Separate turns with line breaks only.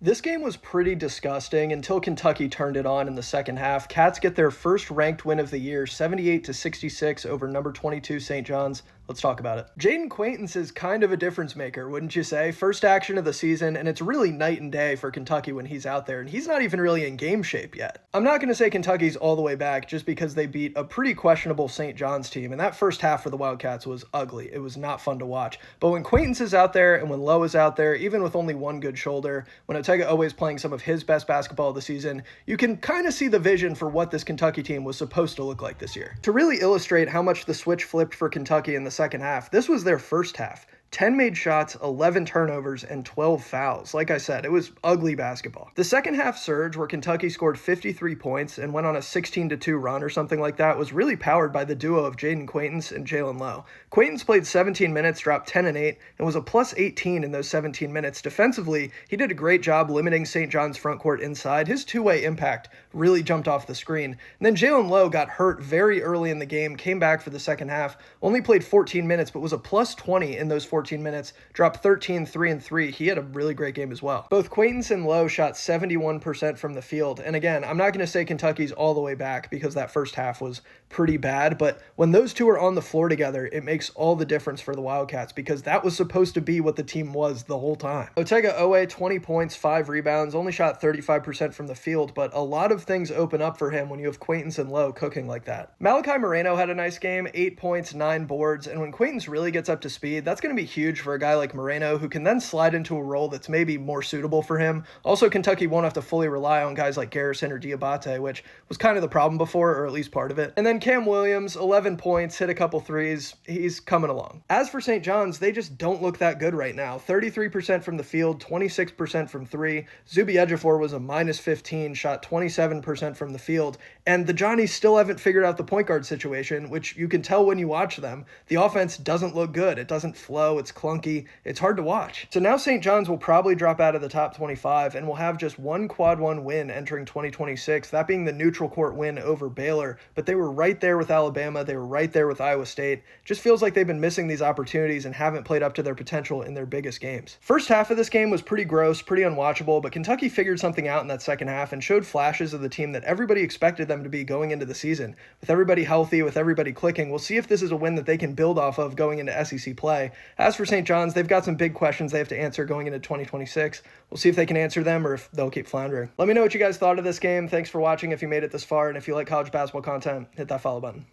This game was pretty disgusting until Kentucky turned it on in the second half. Cats get their first ranked win of the year, 78-66 over number 22 St. John's. Let's talk about it. Jaden Quaintance is kind of a difference maker, wouldn't you say? First action of the season, and it's really night and day for Kentucky when he's out there, and he's not even really in game shape yet. I'm not going to say Kentucky's all the way back just because they beat a pretty questionable St. John's team, and that first half for the Wildcats was ugly. It was not fun to watch. But when Quaintance is out there and when Lowe is out there, even with only one good shoulder, when Otega Oweh playing some of his best basketball of the season, you can kind of see the vision for what this Kentucky team was supposed to look like this year. To really illustrate how much the switch flipped for Kentucky in the second half, this was their first half. 10 made shots, 11 turnovers, and 12 fouls. Like I said, it was ugly basketball. The second half surge, where Kentucky scored 53 points and went on a 16-2 run or something like that, was really powered by the duo of Jaden Quaintance and Jalen Lowe. Quaintance played 17 minutes, dropped 10 and 8, and was a plus 18 in those 17 minutes. Defensively, he did a great job limiting St. John's front court inside. His two-way impact really jumped off the screen. And then Jalen Lowe got hurt very early in the game, came back for the second half, only played 14 minutes, but was a plus 20 in those 14 minutes, dropped 13, 3 and 3. He had a really great game as well. Both Quaintance and Lowe shot 71% from the field. And again, I'm not going to say Kentucky's all the way back because that first half was pretty bad, but when those two are on the floor together, it makes all the difference for the Wildcats because that was supposed to be what the team was the whole time. Otega Oweh, 20 points, 5 rebounds, only shot 35% from the field, but a lot of things open up for him when you have Quaintance and Lowe cooking like that. Malachi Moreno had a nice game, 8 points, 9 boards, and when Quaintance really gets up to speed, that's going to be huge for a guy like Moreno who can then slide into a role that's maybe more suitable for him. Also, Kentucky won't have to fully rely on guys like Garrison or Diabate, which was kind of the problem before, or at least part of it. And then Cam Williams, 11 points, hit a couple threes. He's coming along. As for St. John's, they just don't look that good right now. 33% from the field, 26% from 3. Zuby Ejiofor was a minus 15, shot 27% from the field. And the Johnnies still haven't figured out the point guard situation, which you can tell when you watch them. The offense doesn't look good. It doesn't flow. It's clunky. It's hard to watch. So now St. John's will probably drop out of the top 25 and will have just one quad one win entering 2026, that being the neutral court win over Baylor. But they were right there with Alabama. They were right there with Iowa State. Just feels like they've been missing these opportunities and haven't played up to their potential in their biggest games. First half of this game was pretty gross, pretty unwatchable, but Kentucky figured something out in that second half and showed flashes of the team that everybody expected them to be going into the season. With everybody healthy, with everybody clicking, we'll see if this is a win that they can build off of going into SEC play. As for St. John's, they've got some big questions they have to answer going into 2026. We'll see if they can answer them or if they'll keep floundering. Let me know what you guys thought of this game. Thanks for watching if you made it this far, and if you like college basketball content, hit that follow button.